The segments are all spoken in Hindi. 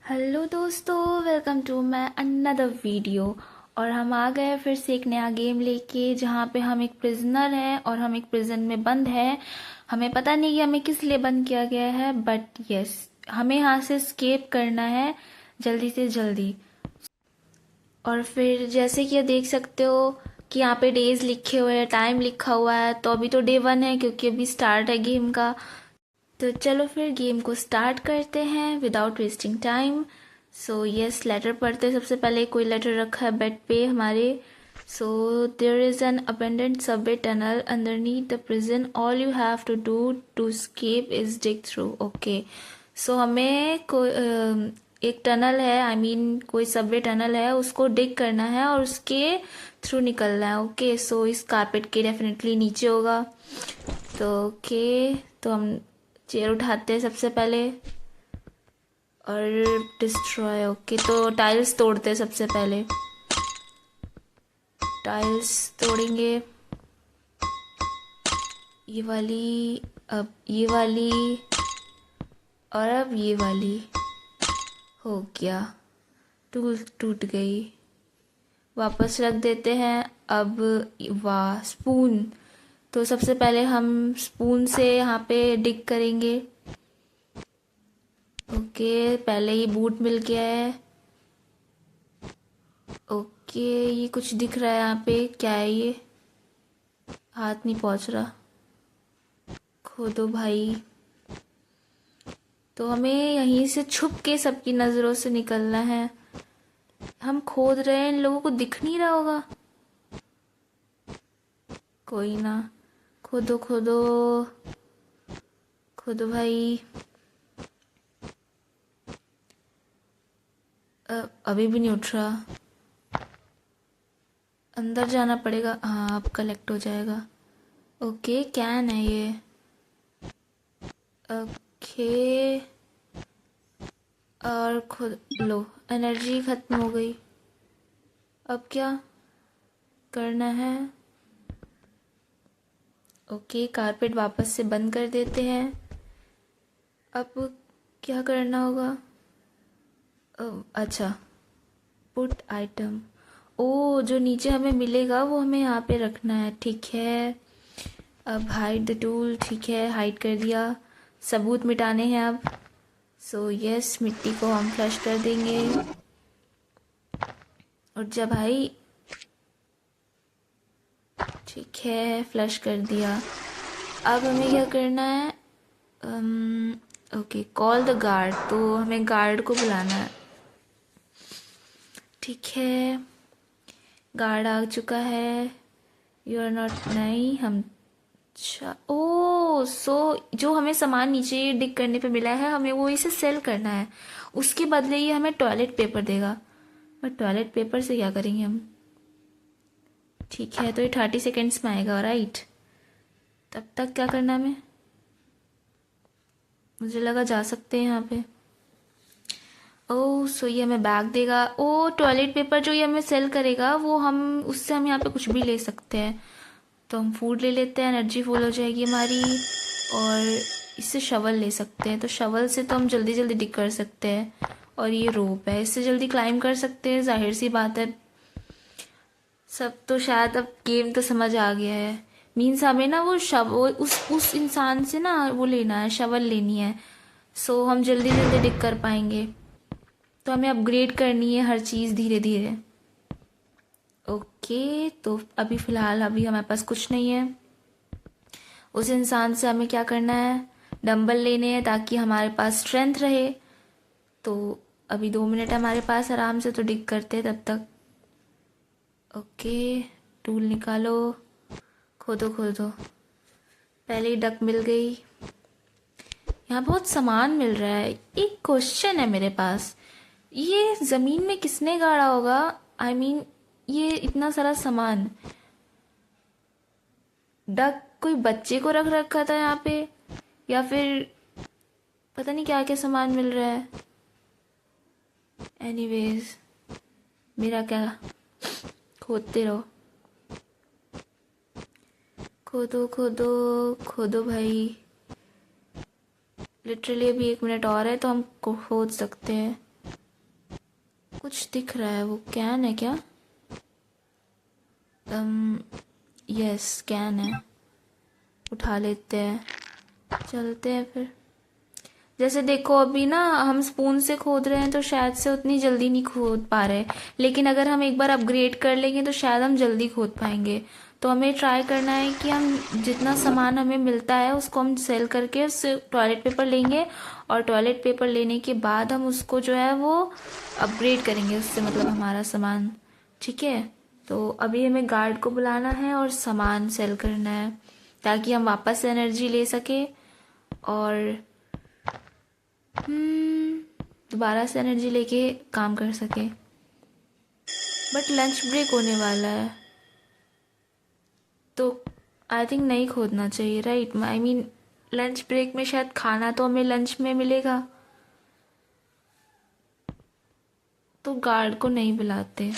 हेलो दोस्तों, welcome to my another video. और हम आ गए फिर से एक नया गेम लेके, जहाँ पे हम एक प्रिजनर हैं और हम एक प्रिजन में बंद हैं। हमें पता नहीं कि हमें किस लिए बंद किया गया है, बट यस, हमें यहाँ से स्केप करना है जल्दी से जल्दी। और फिर जैसे कि आप देख सकते हो कि यहाँ पे डेज लिखे हुए हैं, टाइम लिखा हुआ है। तो अभी तो डे 1 है क्योंकि अभी स्टार्ट है गेम का। तो चलो फिर गेम को स्टार्ट करते हैं without wasting time. So yes, letter पढ़ते हैं। सबसे पहले कोई लेटर रखा है बेड पे हमारे। So there is an abandoned subway tunnel underneath the prison, all you have to do to escape is dig through. Okay, so हमें कोई एक टनल है, आई मीन कोई सबवे टनल है, उसको डिग करना है और उसके थ्रू निकलना है। ओके, सो इस कारपेट के डेफिनेटली नीचे होगा। तो ओके, तो हम चेयर उठाते हैं सबसे पहले और डिस्ट्रॉय। ओके, तो टाइल्स तोड़ते हैं सबसे पहले। टाइल्स तोड़ेंगे, ये वाली, अब ये वाली, और अब ये वाली। हो गया, टूल टूट गई। वापस रख देते हैं। अब वाह, स्पून। तो सबसे पहले हम स्पून से यहाँ पे डिग करेंगे। ओके, पहले ये बूट मिल गया है। ओके, ये कुछ दिख रहा है यहाँ पे, क्या है ये? हाथ नहीं पहुँच रहा। खोदो भाई। तो हमें यहीं से छुप के सबकी नज़रों से निकलना है। हम खोद रहे हैं, इन लोगों को दिख नहीं रहा होगा। कोई ना, खोदो खोदो खोदो भाई। अभी भी नहीं उठ रहा। अंदर जाना पड़ेगा। हाँ, अब कलेक्ट हो जाएगा। ओके, कैन है ये। ओके, और खुद लो, एनर्जी खत्म हो गई। अब क्या करना है? ओके, कारपेट वापस से बंद कर देते हैं। अब क्या करना होगा? अच्छा, पुट आइटम। ओ, जो नीचे हमें मिलेगा वो हमें यहाँ पे रखना है। ठीक है, अब हाइड द टूल। ठीक है, हाइड कर दिया। सबूत मिटाने हैं अब। सो यस, मिट्टी को हम फ्लश कर देंगे। और जब भाई, ठीक है, फ्लश कर दिया। अब हमें क्या करना है? Okay, call the guard. तो हमें गार्ड को बुलाना है। ठीक है, गार्ड आ चुका है। यू आर नॉट, नहीं हम, अच्छा, ओ सो जो हमें सामान नीचे डिग करने पे मिला है, हमें वो इसे सेल करना है। उसके बदले ये हमें टॉयलेट पेपर देगा। पर टॉयलेट पेपर से क्या करेंगे हम? ठीक है, तो ये 30 सेकेंड्स में आएगा, राइट? तब तक क्या करना है हमें? मुझे लगा जा सकते हैं यहाँ पे। ओह, सो ये हमें बैग देगा। ओ, टॉयलेट पेपर जो ये हमें सेल करेगा, वो हम, उससे हम यहाँ पे कुछ भी ले सकते हैं। तो हम फूड ले लेते हैं, एनर्जी फुल हो जाएगी हमारी। और इससे शवल ले सकते हैं, तो शवल से तो हम जल्दी जल्दी डिग कर सकते हैं। और ये रोप है, इससे जल्दी क्लाइंब कर सकते हैं, जाहिर सी बात है। सब तो शायद अब गेम तो समझ आ गया है। मीन्स हमें ना वो उस इंसान से ना वो लेना है, शवल लेनी है। सो हम जल्दी जल्दी डिग कर पाएंगे। तो हमें अपग्रेड करनी है हर चीज़ धीरे धीरे। ओके, तो अभी फ़िलहाल अभी हमारे पास कुछ नहीं है। उस इंसान से हमें क्या करना है? डंबल लेने हैं ताकि हमारे पास स्ट्रेंथ रहे। तो अभी 2 मिनट हमारे पास आराम से, तो डिग करते हैं तब तक। ओके, टूल निकालो, खोदो खोदो। पहले ही डक मिल गई। यहाँ बहुत सामान मिल रहा है। एक क्वेश्चन है मेरे पास, ये ज़मीन में किसने गाड़ा होगा? आई मीन, ये इतना सारा सामान, डक कोई बच्चे को रख रखा था यहाँ पे, या फिर पता नहीं क्या क्या सामान मिल रहा है। एनीवेज, मेरा क्या, खोदते रहो, खोदो खोदो खोदो भाई। लिटरली अभी 1 मिनट और है तो हम खोद सकते हैं। कुछ दिख रहा है, वो कैन है क्या? यस कैन है, उठा लेते हैं, चलते हैं फिर। जैसे देखो अभी ना हम स्पून से खोद रहे हैं तो शायद से उतनी जल्दी नहीं खोद पा रहे, लेकिन अगर हम एक बार अपग्रेड कर लेंगे तो शायद हम जल्दी खोद पाएंगे। तो हमें ट्राई करना है कि हम जितना सामान हमें मिलता है उसको हम सेल करके उससे टॉयलेट पेपर लेंगे, और टॉयलेट पेपर लेने के बाद हम उसको जो है वो अपग्रेड करेंगे उससे, मतलब हमारा सामान। ठीक है, तो अभी हमें गार्ड को बुलाना है और सामान सेल करना है ताकि हम वापस एनर्जी ले सके और दोबारा से एनर्जी लेके काम कर सके। बट लंच ब्रेक होने वाला है तो आई थिंक नहीं खोदना चाहिए, right? I mean lunch break में शायद खाना तो हमें लंच में मिलेगा, तो गार्ड को नहीं बुलाते।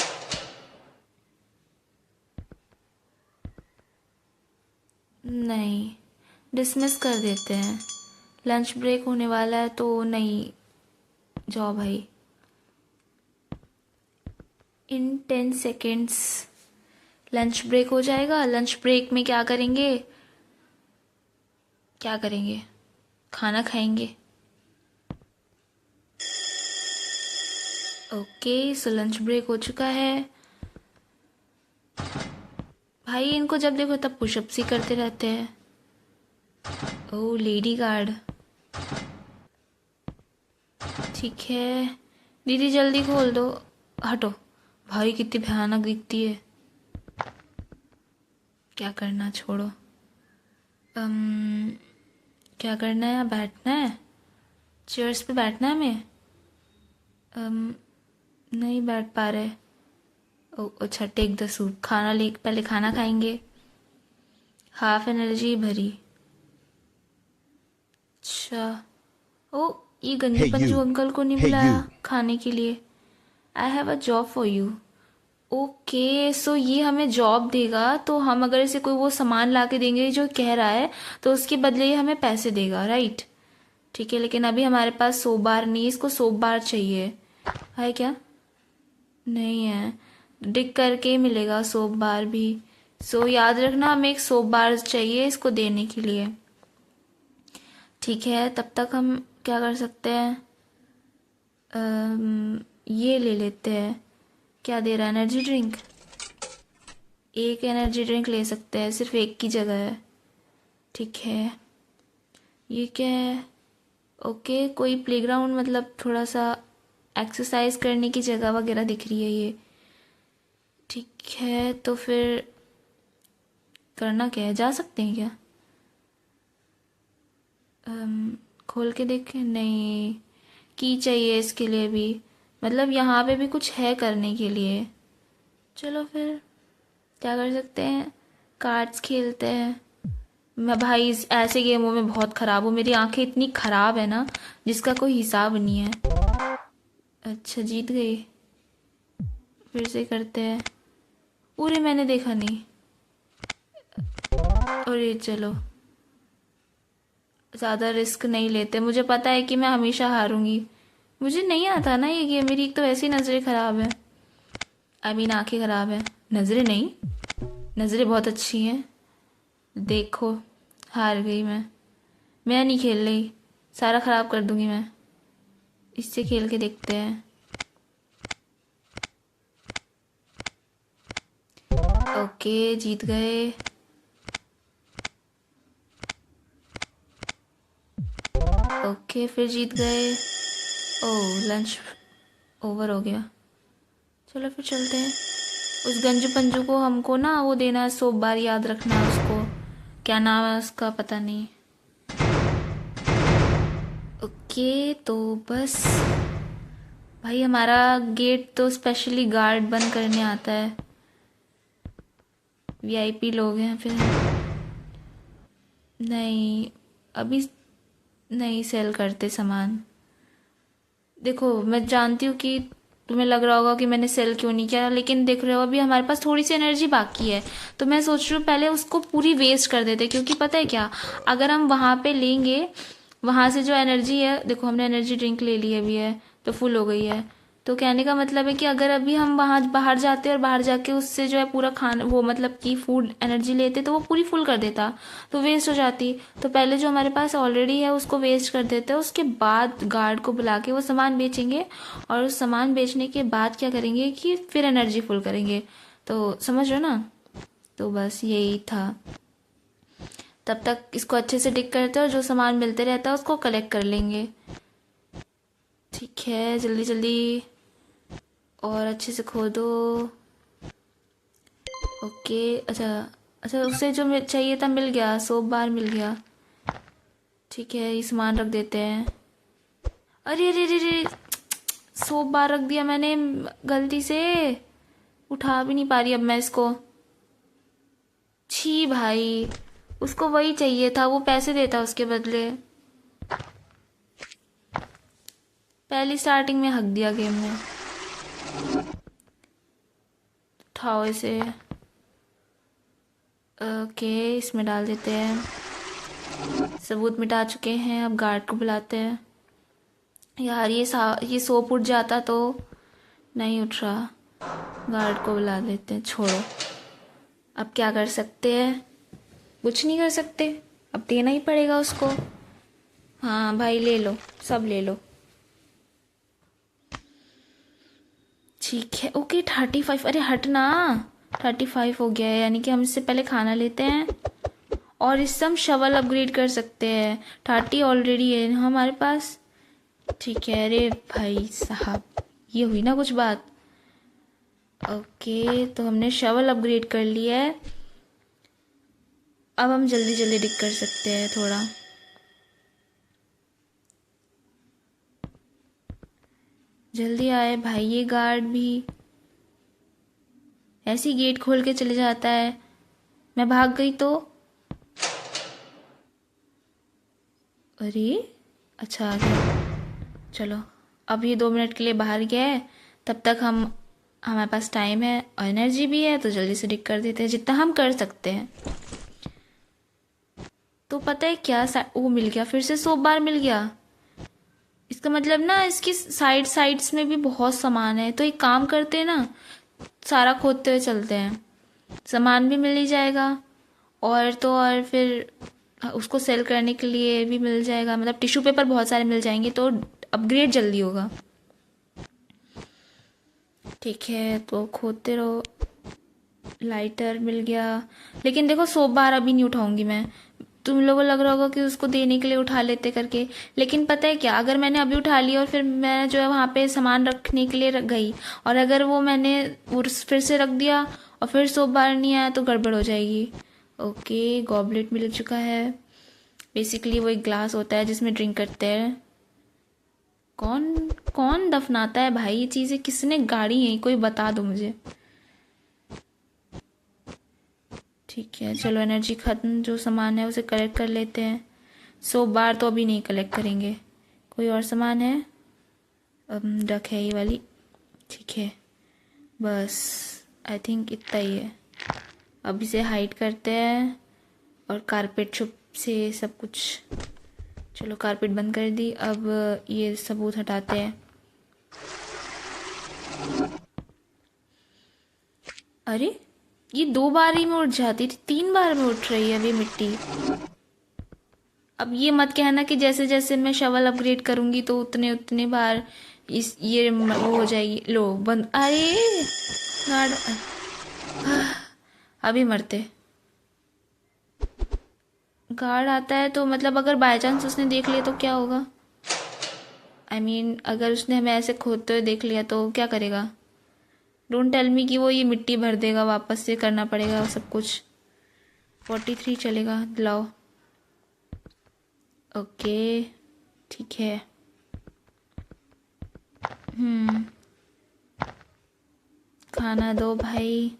नहीं, डिसमिस कर देते हैं। लंच ब्रेक होने वाला है तो नहीं जाओ भाई। इन 10 सेकेंड्स लंच ब्रेक हो जाएगा। लंच ब्रेक में क्या करेंगे? क्या करेंगे? खाना खाएंगे। ओके, सो लंच ब्रेक हो चुका है। भाई इनको जब देखो तब पुशअप्स ही करते रहते हैं। ओह लेडी गार्ड, ठीक है दीदी जल्दी खोल दो। हटो भाई, कितनी भयानक दिखती है। क्या करना, छोड़ो। क्या करना है? बैठना है, चेयर्स पे बैठना है हमें। नहीं बैठ पा रहे। ओ अच्छा, टेक द सूप। खाना ले, पहले खाना खाएंगे। हाफ एनर्जी भरी। अच्छा, ओ ये गंजू Hey पंजू you, अंकल को नहीं hey बुलाया you. खाने के लिए? I have a job for you. Okay, so ये हमें जॉब देगा, तो हम अगर इसे कोई वो सामान ला के देंगे जो कह रहा है तो उसके बदले ये हमें पैसे देगा, राइट? ठीक है, लेकिन अभी हमारे पास सोप बार नहीं, इसको सोप बार चाहिए है क्या? नहीं है, डिग करके ही मिलेगा सोप बार भी। सो याद रखना हमें एक सोप बार चाहिए इसको देने के लिए। ठीक है, तब तक हम क्या कर सकते हैं? ये ले लेते हैं। क्या दे रहा है? Energy drink. एक एनर्जी ड्रिंक ले सकते हैं, सिर्फ एक की जगह है। ठीक है, ये क्या है? ओके, कोई प्लेग्राउंड, मतलब थोड़ा सा एक्सरसाइज करने की जगह वगैरह दिख रही है ये। ठीक है, तो फिर करना क्या है? जा सकते हैं क्या? खोल के देखें। नहीं, की चाहिए इसके लिए भी, मतलब यहाँ पे भी कुछ है करने के लिए। चलो फिर क्या कर सकते हैं? कार्ड्स खेलते हैं। मैं भाई ऐसे गेमों में बहुत ख़राब हूँ, मेरी आंखें इतनी ख़राब है ना जिसका कोई हिसाब नहीं है। अच्छा जीत गई, फिर से करते हैं। पूरे मैंने देखा नहीं। अरे चलो, ज़्यादा रिस्क नहीं लेते, मुझे पता है कि मैं हमेशा हारूंगी। मुझे नहीं आता ना ये गेम, मेरी एक तो ऐसी नज़रें ख़राब है। आई मीन आंखें ख़राब है, नज़रें नहीं, नज़रें बहुत अच्छी हैं। देखो हार गई मैं नहीं खेल रही, सारा ख़राब कर दूंगी मैं। इससे खेल के देखते हैं। ओके जीत गए। ओके फिर जीत गए। ओह लंच ओवर हो गया। चलो फिर चलते हैं। उस गंजू पंजू को हमको ना वो देना है, सोप बार, याद रखना है उसको। क्या नाम है उसका पता नहीं। ओके तो बस भाई हमारा गेट तो स्पेशली गार्ड बंद करने आता है। वीआईपी लोग हैं फिर। नहीं अभी नहीं सेल करते सामान। देखो मैं जानती हूँ कि तुम्हें लग रहा होगा कि मैंने सेल क्यों नहीं किया, लेकिन देख रहे हो अभी हमारे पास थोड़ी सी एनर्जी बाकी है, तो मैं सोच रही हूँ पहले उसको पूरी वेस्ट कर देते। क्योंकि पता है क्या, अगर हम वहाँ पे लेंगे, वहाँ से जो एनर्जी है, देखो हमने एनर्जी ड्रिंक ले ली अभी है तो फुल हो गई है, तो कहने का मतलब है कि अगर अभी हम वहाँ बाहर जाते और बाहर जाके उससे जो है पूरा खाना वो मतलब कि फूड एनर्जी लेते तो वो पूरी फुल कर देता, तो वेस्ट हो जाती। तो पहले जो हमारे पास ऑलरेडी है उसको वेस्ट कर देते हैं, उसके बाद गार्ड को बुला के वो सामान बेचेंगे, और उस सामान बेचने के बाद क्या करेंगे कि फिर एनर्जी फुल करेंगे। तो समझ रहे हो ना। तो बस यही था। तब तक इसको अच्छे से डिक करते हैं और जो सामान मिलते रहता है उसको कलेक्ट कर लेंगे। ठीक है, जल्दी जल्दी और अच्छे से खोदो। ओके, अच्छा अच्छा, उससे जो चाहिए था मिल गया, सोप बार मिल गया। ठीक है, ये सामान रख देते हैं। अरे अरे अरे अरे, सोप बार रख दिया मैंने गलती से, उठा भी नहीं पा रही अब मैं इसको। छी भाई, उसको वही चाहिए था, वो पैसे देता उसके बदले। पहली स्टार्टिंग में हक दिया गेम में। उठाओ इसे। ओके, इसमें डाल देते हैं। सबूत मिटा चुके हैं, अब गार्ड को बुलाते हैं। यार ये सोप उठ जाता तो। नहीं उठ रहा, गार्ड को बुला देते हैं। छोड़ो, अब क्या कर सकते हैं, कुछ नहीं कर सकते, अब देना ही पड़ेगा उसको। हाँ भाई, ले लो, सब ले लो। ठीक है, ओके 35। अरे हटना, 35 हो गया है, यानी कि हम इससे पहले खाना लेते हैं और इससे हम शवल अपग्रेड कर सकते हैं। 30 ऑलरेडी है हमारे पास। ठीक है, अरे भाई साहब, ये हुई ना कुछ बात। ओके, तो हमने शवल अपग्रेड कर लिया है। अब हम जल्दी जल्दी डिग कर सकते हैं थोड़ा। जल्दी आए भाई, ये गार्ड भी ऐसी गेट खोल के चले जाता है। मैं भाग गई तो। अरे अच्छा, आ गया। चलो, अब ये 2 मिनट के लिए बाहर गया है, तब तक हमारे पास टाइम है और एनर्जी भी है, तो जल्दी से डिग कर देते हैं जितना हम कर सकते हैं। तो पता है क्या, वो मिल गया, फिर से सोप बार मिल गया। इसका मतलब ना इसकी साइड्स में भी बहुत सामान है। तो एक काम करते हैं ना, सारा खोदते हुए चलते हैं, सामान भी मिल ही जाएगा और तो और फिर उसको सेल करने के लिए भी मिल जाएगा, मतलब टिश्यू पेपर बहुत सारे मिल जाएंगे, तो अपग्रेड जल्दी होगा। ठीक है, तो खोदते रहो। लाइटर मिल गया, लेकिन देखो सोप बार अभी नहीं उठाऊंगी मैं। तुम लोगों को लग रहा होगा कि उसको देने के लिए उठा लेते करके, लेकिन पता है क्या, अगर मैंने अभी उठा लिया और फिर मैं जो है वहाँ पे सामान रखने के लिए रख गई, और अगर वो मैंने फिर से रख दिया और फिर सोप बार नहीं आया तो गड़बड़ हो जाएगी। ओके, गॉबलेट मिल चुका है। बेसिकली वो एक ग्लास होता है जिसमें ड्रिंक करते हैं। कौन कौन दफनाता है भाई ये चीज़ें, किसने गाड़ी है, कोई बता दो मुझे। ठीक है, चलो एनर्जी खत्म, जो सामान है उसे कलेक्ट कर लेते हैं। 100 बार तो अभी नहीं कलेक्ट करेंगे। कोई और सामान है? डक है ये वाली। ठीक है, बस आई थिंक इतना ही है। अब इसे हाइड करते हैं और कारपेट छुप से सब कुछ। चलो, कारपेट बंद कर दी। अब ये सबूत हटाते हैं। अरे, ये 2 बार ही में उठ जाती थी, 3 बार में उठ रही है अभी मिट्टी। अब ये मत कहना कि जैसे जैसे मैं शवल अपग्रेड करूंगी तो उतने उतने बार ये वो हो जाएगी। लो बंद। अरे गार्ड, अभी मरते। गार्ड आता है तो मतलब अगर बाय चांस उसने देख लिया तो क्या होगा? आई मीन अगर उसने हमें ऐसे खोदते हुए देख लिया तो क्या करेगा? डोंट टेल मी कि वो ये मिट्टी भर देगा, वापस से करना पड़ेगा सब कुछ। 43 चलेगा, लाओ। ओके, ठीक है। खाना दो भाई।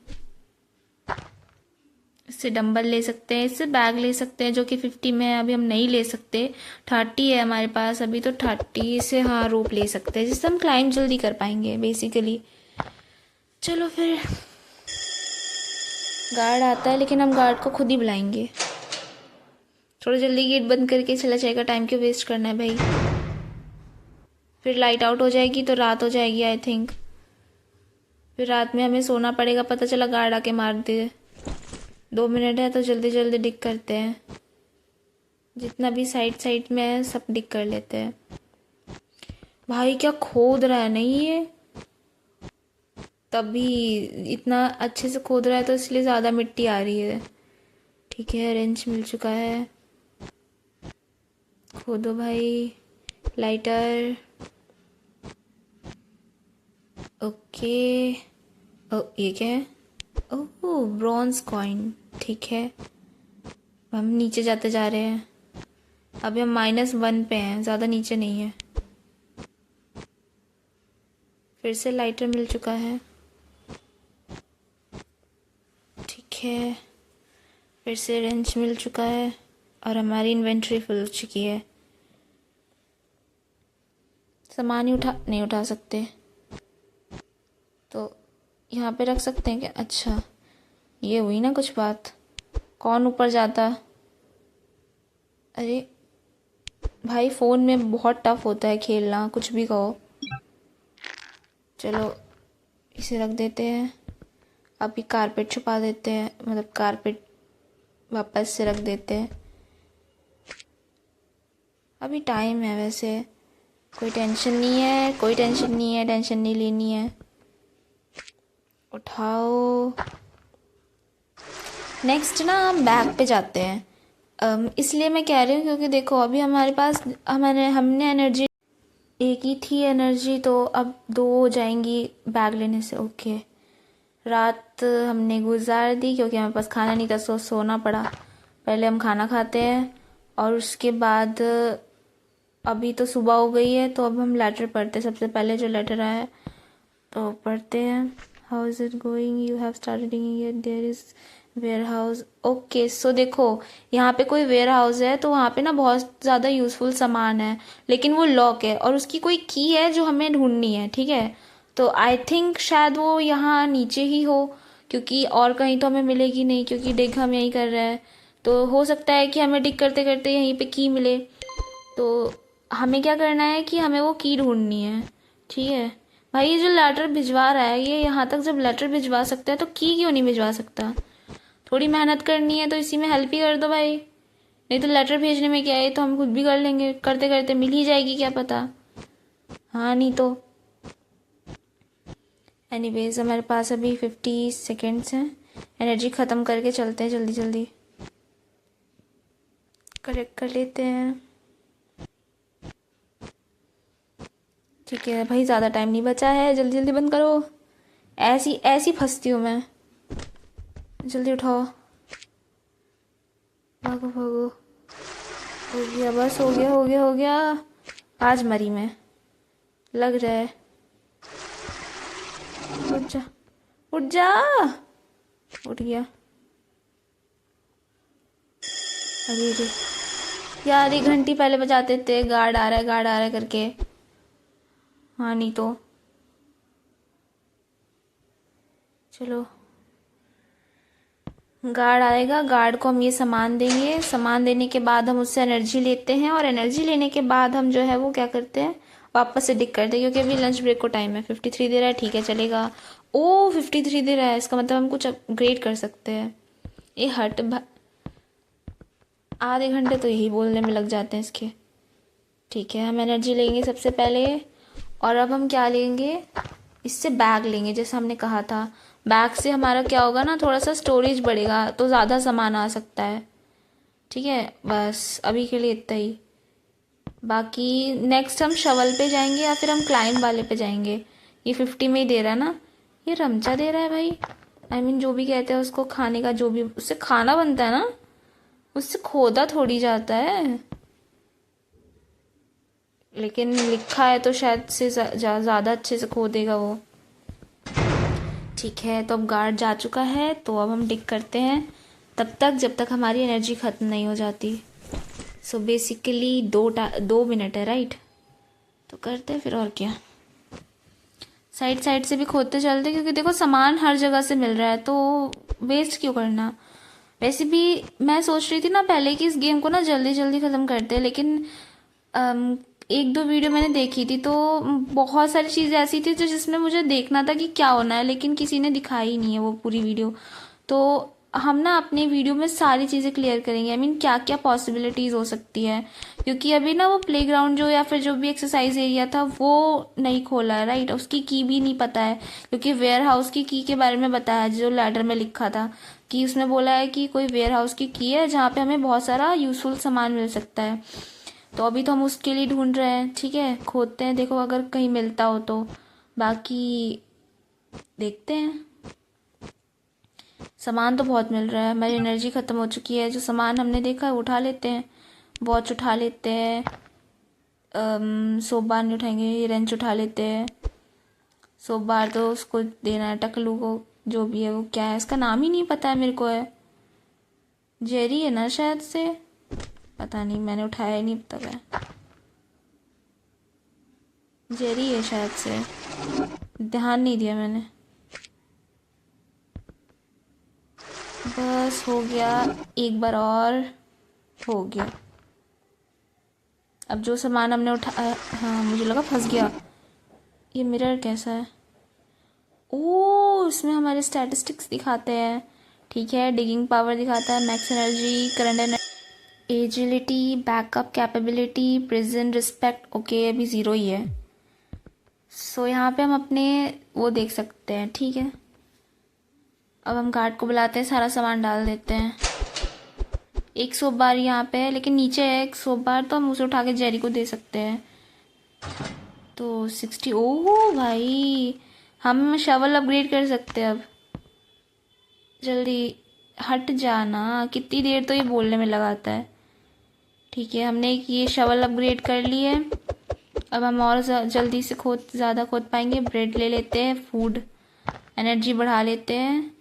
इससे डंबल ले सकते हैं, इससे बैग ले सकते हैं जो कि 50 में है, अभी हम नहीं ले सकते। 30 है हमारे पास अभी, तो 30 से हाँ रोप ले सकते हैं जिससे हम क्लाइंब जल्दी कर पाएंगे बेसिकली। चलो फिर, गार्ड आता है लेकिन हम गार्ड को खुद ही बुलाएंगे। थोड़ा जल्दी गेट बंद करके चला जाएगा, टाइम क्यों वेस्ट करना है भाई। फिर लाइट आउट हो जाएगी तो रात हो जाएगी आई थिंक। फिर रात में हमें सोना पड़ेगा, पता चला गार्ड आके मार दे। 2 मिनट है तो जल्दी जल्दी डिग करते हैं, जितना भी साइड साइड में है सब डिग कर लेते हैं। भाई क्या खोद रहा है नहीं ये, तभी इतना अच्छे से खोद रहा है तो इसलिए ज़्यादा मिट्टी आ रही है। ठीक है, रेंच मिल चुका है, खोदो भाई। Lighter, okay. ओ ये क्या है? ओह ब्रॉन्ज कॉइन, ठीक है। हम नीचे जाते जा रहे हैं, अभी हम -1 पे हैं, ज़्यादा नीचे नहीं है। फिर से लाइटर मिल चुका है, ठीक है। फिर से रेंच मिल चुका है और हमारी इन्वेंट्री फुल हो चुकी है। सामान ही नहीं उठा सकते तो यहाँ पे रख सकते हैं क्या? अच्छा ये हुई ना कुछ बात, कौन ऊपर जाता? अरे भाई फ़ोन में बहुत टफ होता है खेलना, कुछ भी कहो। चलो इसे रख देते हैं, अभी कारपेट छुपा देते हैं, मतलब कारपेट वापस से रख देते हैं। अभी टाइम है वैसे, कोई टेंशन नहीं है, कोई टेंशन नहीं है, टेंशन नहीं लेनी है। उठाओ। नेक्स्ट ना हम बैग पे जाते हैं। इसलिए मैं कह रही हूँ क्योंकि देखो अभी हमारे पास हमने एनर्जी एक ही थी एनर्जी, तो अब 2 हो जाएंगी बैग लेने से। ओके, रात हमने गुजार दी क्योंकि हमारे पास खाना नहीं था, सोना पड़ा। पहले हम खाना खाते हैं और उसके बाद अभी तो सुबह हो गई है तो अब हम लेटर पढ़ते हैं। सबसे पहले जो लेटर आया है तो पढ़ते हैं। How is it going, you have started there is warehouse. Okay so देखो यहाँ पे कोई वेयर हाउस है तो वहाँ पे ना बहुत ज़्यादा यूज़फुल सामान है, लेकिन वो लॉक है और उसकी कोई की है जो हमें ढूंढनी है। ठीक है, तो आई थिंक शायद वो यहाँ नीचे ही हो, क्योंकि और कहीं तो हमें मिलेगी नहीं, क्योंकि डिग हम यहीं कर रहे हैं। तो हो सकता है कि हमें डिग करते करते यहीं पे की मिले। तो हमें क्या करना है कि हमें वो की ढूंढनी है। ठीक है भाई, ये जो लेटर भिजवा रहा है ये यहाँ तक जब लेटर भिजवा सकता है तो की क्यों नहीं भिजवा सकता? थोड़ी मेहनत करनी है तो इसी में हेल्प ही कर दो भाई। नहीं तो लेटर भेजने में क्या है, तो हम खुद भी कर लेंगे, करते करते मिल ही जाएगी, क्या पता। हाँ नहीं तो। एनीवेज हमारे पास अभी 50 सेकेंड्स हैं, एनर्जी ख़त्म करके चलते हैं, जल्दी जल्दी करेक्ट कर लेते हैं। ठीक है भाई, ज़्यादा टाइम नहीं बचा है, जल्दी जल्दी बंद करो। ऐसी ऐसी फंसती हूँ मैं, जल्दी उठाओ, भागो भागो। हो गया, बस हो गया हो गया हो गया। आज मरी मैं, लग रहा है। उठ जा उठ जा, उठ गया। अरे रे यार, 1 घंटे पहले बजाते थे गार्ड आ रहा है गार्ड आ रहा है करके। हाँ नहीं तो। चलो गार्ड आएगा, गार्ड को हम ये सामान देंगे, सामान देने के बाद हम उससे एनर्जी लेते हैं और एनर्जी लेने के बाद हम जो है वो क्या करते हैं, वापस से डिग करते हैं, क्योंकि अभी लंच ब्रेक को टाइम है। 53 दे रहा है, ठीक है चलेगा। ओ 53 दे रहा है, इसका मतलब हम कुछ अपग्रेड कर सकते हैं। ये हट आधे घंटे तो यही बोलने में लग जाते हैं इसके। ठीक है, हम एनर्जी लेंगे सबसे पहले, और अब हम क्या लेंगे, इससे बैग लेंगे जैसे हमने कहा था। बैग से हमारा क्या होगा ना, थोड़ा सा स्टोरेज बढ़ेगा तो ज़्यादा सामान आ सकता है। ठीक है, बस अभी के लिए इतना ही। बाकी नेक्स्ट हम शवल पे जाएंगे या फिर हम क्लाइंब वाले पे जाएंगे। ये 50 में ही दे रहा है ना, ये रमचा दे रहा है भाई। आई मीन जो भी कहते हैं उसको, खाने का जो भी उससे खाना बनता है ना, उससे खोदा थोड़ी जाता है। लेकिन लिखा है तो शायद से ज़्यादा अच्छे से खोदेगा वो। ठीक है, तो अब गार्ड जा चुका है तो अब हम डिग करते हैं, तब तक जब तक हमारी एनर्जी ख़त्म नहीं हो जाती। सो बेसिकली 2 मिनट है राइट, तो करते हैं फिर, और क्या। साइड साइड से भी खोदते चलते, क्योंकि देखो सामान हर जगह से मिल रहा है तो वेस्ट क्यों करना। वैसे भी मैं सोच रही थी ना पहले कि इस गेम को ना जल्दी जल्दी ख़त्म करते हैं, लेकिन एक दो वीडियो मैंने देखी थी तो बहुत सारी चीज़ें ऐसी थी जो जिसमें मुझे देखना था कि क्या होना है, लेकिन किसी ने दिखाई नहीं है वो पूरी वीडियो। तो हम ना अपनी वीडियो में सारी चीज़ें क्लियर करेंगे, आई मीन क्या क्या पॉसिबिलिटीज़ हो सकती है, क्योंकि अभी ना वो प्लेग्राउंड जो या फिर जो भी एक्सरसाइज एरिया था वो नहीं खोला है, राइट। उसकी की भी नहीं पता है, क्योंकि वेयर हाउस की के बारे में बताया जो लेटर में लिखा था कि उसमें बोला है कि कोई वेयर हाउस की है जहाँ पे हमें बहुत सारा यूजफुल सामान मिल सकता है। तो अभी तो हम उसके लिए ढूंढ रहे हैं, ठीक है, खोदते हैं, देखो अगर कहीं मिलता हो तो। बाकी देखते हैं। सामान तो बहुत मिल रहा है, हमारी एनर्जी ख़त्म हो चुकी है, जो सामान हमने देखा है उठा लेते हैं, वॉच उठा लेते हैं, सोप बार नहीं उठाएंगे, ये रेंच उठा लेते हैं। सोप बार तो उसको देना है टकलू को, जो भी है वो, क्या है इसका नाम ही नहीं पता है मेरे को, है जेरी है ना शायद से, पता नहीं, मैंने उठाया ही नहीं अब तक है, जेरी है शायद से, ध्यान नहीं दिया मैंने। बस हो गया, एक बार और हो गया। अब जो सामान हमने उठाया, हाँ मुझे लगा फंस गया। ये मिरर कैसा है? ओ, इसमें हमारे स्टैटिस्टिक्स दिखाते हैं, ठीक है, डिगिंग पावर दिखाता है, max energy, current energy, agility, backup capability, prison respect, okay अभी 0 ही है। सो यहाँ पे हम अपने वो देख सकते हैं, ठीक है। अब हम गार्ड को बुलाते हैं, सारा सामान डाल देते हैं। एक सोप बार यहाँ पे है, लेकिन नीचे है एक सोप बार, तो हम उसे उठा के जेरी को दे सकते हैं। तो 60, ओह भाई, हम शवल अपग्रेड कर सकते हैं अब। जल्दी हट जाना, कितनी देर तो ये बोलने में लगाता है। ठीक है, हमने ये शवल अपग्रेड कर ली है। अब हम और जल्दी से ज़्यादा खोद पाएंगे। ब्रेड ले लेते हैं, फूड, एनर्जी बढ़ा लेते हैं।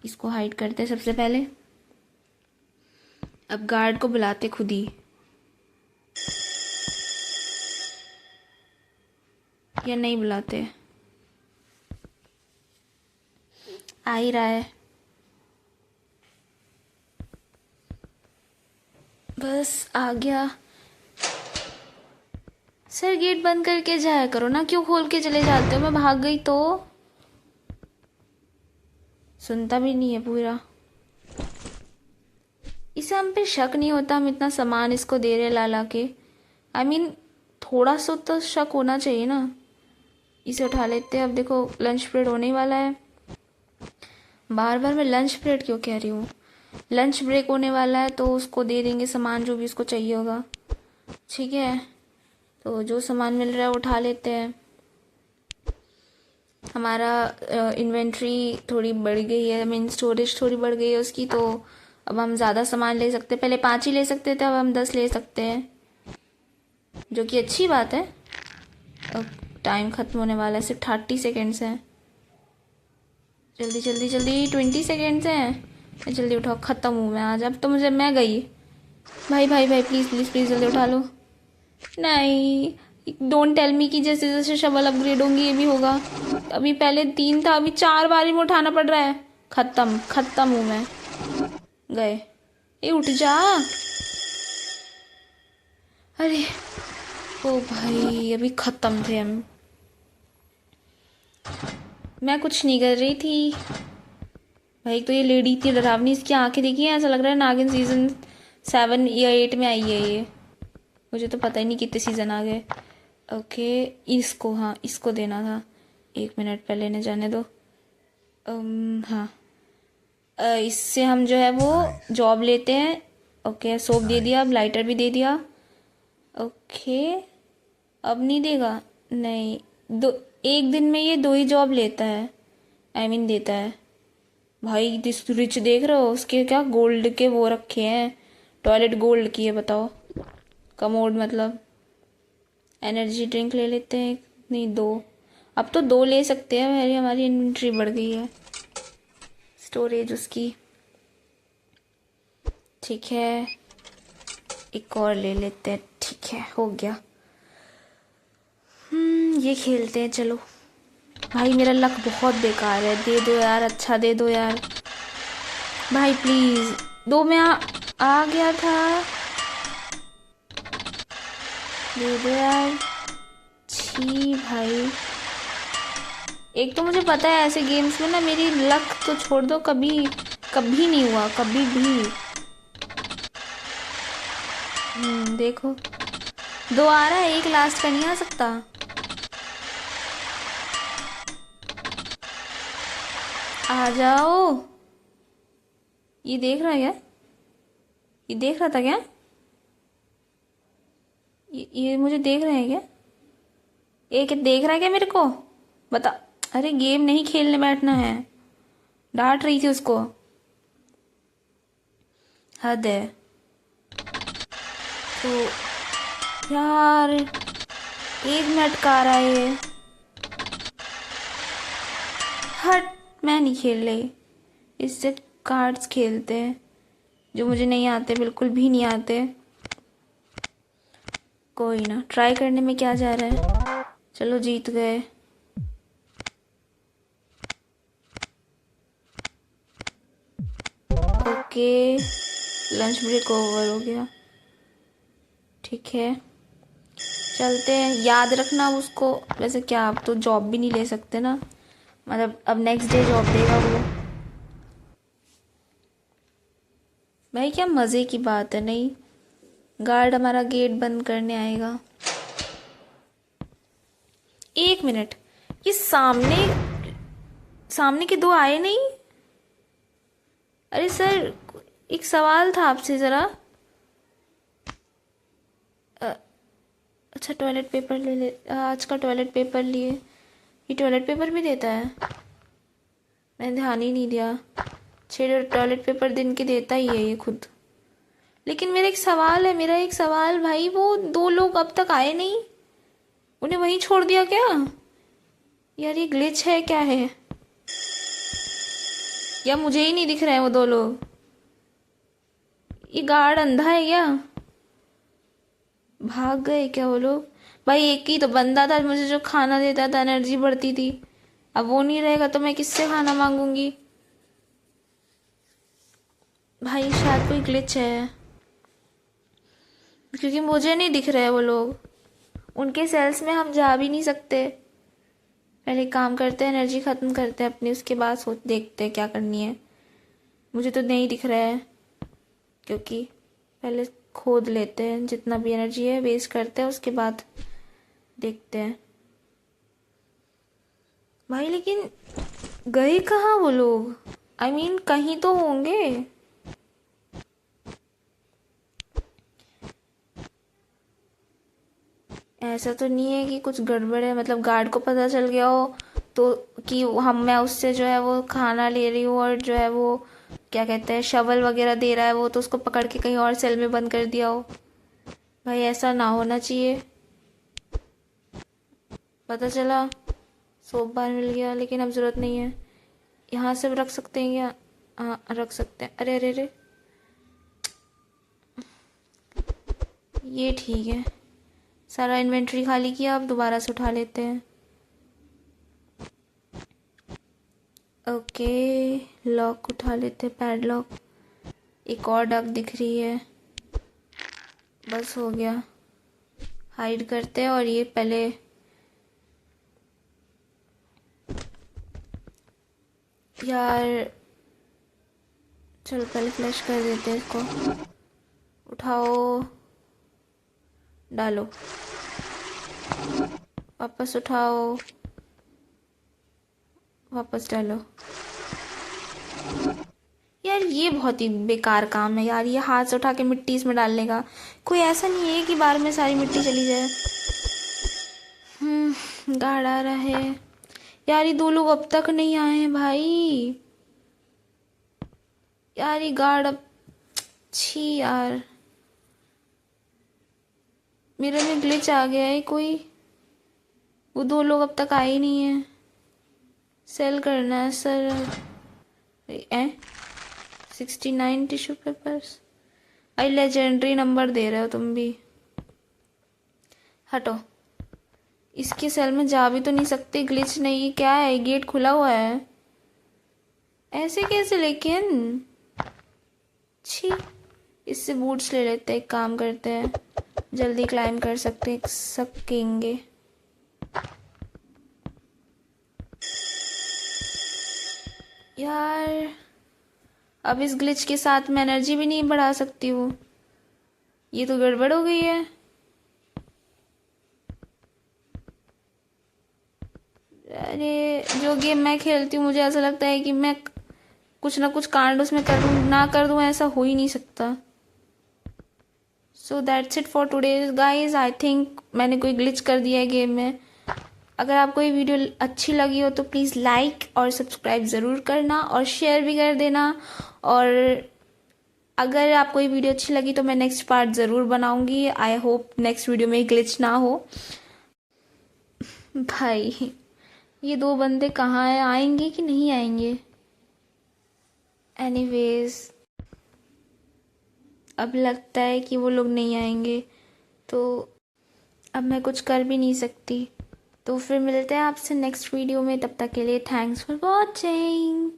इसको हाइड करते हैं सबसे पहले। अब गार्ड को बुलाते खुद ही, या नहीं बुलाते, आ ही रहा है। बस आ गया। सर गेट बंद करके जाया करो ना, क्यों खोल के चले जाते हो? मैं भाग गई तो सुनता भी नहीं है पूरा। इसे हम पे शक नहीं होता, हम इतना सामान इसको दे रहे ला ला के। आई मीन थोड़ा सा तो शक होना चाहिए ना। इसे उठा लेते हैं। अब देखो लंच पीरियड होने ही वाला है। बार बार मैं लंच पीरियड क्यों कह रही हूँ, लंच ब्रेक होने वाला है, तो उसको दे देंगे सामान जो भी उसको चाहिए होगा, ठीक है। तो जो सामान मिल रहा है उठा लेते हैं। हमारा इन्वेंट्री थोड़ी बढ़ गई है, मीन स्टोरेज थोड़ी बढ़ गई है उसकी, तो अब हम ज़्यादा सामान ले सकते हैं। पहले 5 ही ले सकते थे, अब हम 10 ले सकते हैं, जो कि अच्छी बात है। अब टाइम ख़त्म होने वाला है, सिर्फ 30 सेकेंड्स हैं। जल्दी जल्दी जल्दी, 20 सेकेंड्स हैं। जल्दी उठाओ, ख़त्म हूँ मैं आज। अब तो मैं गई। भाई भाई भाई, प्लीज़ प्लीज़ प्लीज़ जल्दी उठा लो। नहीं, डोंट टेल मी कि जैसे जैसे शवल अपग्रेड होंगी ये भी होगा। अभी पहले 3 था, अभी 4 बारी में उठाना पड़ रहा है। खत्म हूँ मैं। गए। ये उठ जा। अरे ओ भाई, अभी खत्म थे हम। मैं कुछ नहीं कर रही थी भाई। तो ये लेडी इतनी डरावनी, इसकी आंखें देखिए, ऐसा लग रहा है नागिन सीजन 7 या 8 में आई है ये। मुझे तो पता ही नहीं कितने सीज़न आ गए। ओके, इसको, हाँ इसको देना था। 1 मिनट पहले ने जाने दो। हाँ, इससे हम जो है वो जॉब लेते हैं। ओके, सोप दे दिया, अब लाइटर भी दे दिया। ओके, अब नहीं देगा, नहीं, एक दिन में ये 2 ही जॉब लेता है, आई मीन देता है। भाई दिस रिच देख रहे हो, उसके क्या गोल्ड के वो रखे हैं, टॉयलेट गोल्ड की है, बताओ। कमोड मतलब। एनर्जी ड्रिंक ले लेते हैं, नहीं 2, अब तो 2 ले सकते हैं। हमारी इन्वेंट्री बढ़ गई है, स्टोरेज उसकी, ठीक है। एक और ले लेते हैं, ठीक है, हो गया। ये खेलते हैं, चलो। भाई मेरा लक बहुत बेकार है, दे दो यार, अच्छा दे दो यार भाई प्लीज़। 2 में आ गया था। दे दो यार। छी भाई, एक तो मुझे पता है ऐसे गेम्स में ना मेरी लक तो छोड़ दो, कभी कभी नहीं हुआ, कभी भी। देखो, दो आ रहा है, एक लास्ट का नहीं आ सकता। आ जाओ। ये देख रहा है क्या? ये देख रहा था क्या? ये मुझे देख रहे हैं क्या? एक देख रहा है क्या मेरे को? बता। अरे गेम नहीं खेलने बैठना है, डांट रही थी उसको। हद है। तो यार 1 मिनट का आ रहा है ये। हट, मैं नहीं खेल रही। इससे कार्ड्स खेलते हैं जो मुझे नहीं आते, बिल्कुल भी नहीं आते। कोई ना, ट्राई करने में क्या जा रहा है। चलो जीत गए। ओके, लंच ब्रेक ओवर हो गया। ठीक है, चलते हैं। याद रखना उसको। वैसे क्या, आप तो जॉब भी नहीं ले सकते ना, मतलब अब नेक्स्ट डे जॉब देगा वो। भाई क्या मज़े की बात है। नहीं, गार्ड हमारा गेट बंद करने आएगा। 1 मिनट, ये सामने सामने के दो आए नहीं। अरे सर, एक सवाल था आपसे ज़रा। अच्छा, टॉयलेट पेपर ले आज का टॉयलेट पेपर लिए। ये टॉयलेट पेपर भी देता है? मैंने ध्यान ही नहीं दिया। 6 टॉयलेट पेपर दिन के देता ही है ये खुद। लेकिन मेरा एक सवाल भाई, वो दो लोग अब तक आए नहीं, उन्हें वहीं छोड़ दिया क्या? यार ये ग्लिच है क्या है? या मुझे ही नहीं दिख रहे हैं वो दो लोग? ये गार्ड अंधा है क्या? भाग गए क्या वो लोग? भाई एक ही तो बंदा था मुझे जो खाना देता था, एनर्जी बढ़ती थी। अब वो नहीं रहेगा तो मैं किससे खाना मांगूंगी? भाई शायद कोई ग्लिच है, क्योंकि मुझे नहीं दिख रहे वो लोग। उनके सेल्स में हम जा भी नहीं सकते। पहले काम करते हैं, एनर्जी ख़त्म करते हैं अपनी, उसके बाद सोच देखते हैं क्या करनी है। मुझे तो नहीं दिख रहा है, क्योंकि पहले खोद लेते हैं, जितना भी एनर्जी है वेस्ट करते हैं, उसके बाद देखते हैं। भाई लेकिन गए कहाँ वो लोग? I mean, कहीं तो होंगे। ऐसा तो नहीं है कि कुछ गड़बड़ है, मतलब गार्ड को पता चल गया हो तो, कि मैं उससे जो है वो खाना ले रही हूँ और जो है वो क्या कहते हैं शवल वगैरह दे रहा है वो, तो उसको पकड़ के कहीं और सेल में बंद कर दिया हो। भाई ऐसा ना होना चाहिए। पता चला सोप बार मिल गया, लेकिन अब ज़रूरत नहीं है। यहाँ से रख सकते हैं क्या? हाँ रख सकते हैं। अरे अरे अरे, ये ठीक है। सारा इन्वेंट्री खाली किया, अब दोबारा से उठा लेते हैं। ओके, लॉक उठा लेते हैं, पैडलॉक। एक और डक दिख रही है, बस हो गया। हाइड करते हैं, और ये पहले यार चलो पहले फ्लैश कर देते हैं इसको। उठाओ, डालो, वापस उठाओ, वापस डालो। यार ये बहुत ही बेकार काम है यार, ये हाथ से उठा के मिट्टी इसमें डालने का। कोई ऐसा नहीं है कि बार में सारी मिट्टी चली जाए। गार्ड आ रहा है यार। ये दो लोग अब तक नहीं आए हैं भाई। यार ये गार्ड अब, छी यार, मेरे में ग्लिच आ गया है कोई। वो दो लोग अब तक आए ही नहीं है। सेल करना है sir. 69 tissue papers. I legendary number दे रहे हो तुम भी। हटो, इसके सेल में जा भी तो नहीं सकते, ग्लिच नहीं, क्या है गेट खुला हुआ है, ऐसे कैसे लेकिन? छी, इससे बूट्स ले लेते हैं, एक काम करते हैं, जल्दी क्लाइम कर सकेंगे। यार अब इस ग्लिच के साथ मैं एनर्जी भी नहीं बढ़ा सकती हूँ, ये तो गड़बड़ हो गई है। अरे जो गेम मैं खेलती हूँ मुझे ऐसा लगता है कि मैं कुछ ना कुछ कांड उसमें कर दूँ, ऐसा हो ही नहीं सकता। So that's it for today guys. I think मैंने कोई ग्लिच कर दिया है गेम में। अगर आपको ये वीडियो अच्छी लगी हो तो प्लीज़ लाइक और सब्सक्राइब ज़रूर करना और शेयर भी कर देना। और अगर आपको ये वीडियो अच्छी लगी तो मैं नेक्स्ट पार्ट ज़रूर बनाऊंगी। आई होप नेक्स्ट वीडियो में ग्लिच ना हो। भाई ये दो बंदे कहाँ हैं, आएंगे कि नहीं आएंगे? एनीवेज अब लगता है कि वो लोग नहीं आएंगे, तो अब मैं कुछ कर भी नहीं सकती। तो फिर मिलते हैं आपसे नेक्स्ट वीडियो में, तब तक के लिए थैंक्स फॉर वॉचिंग।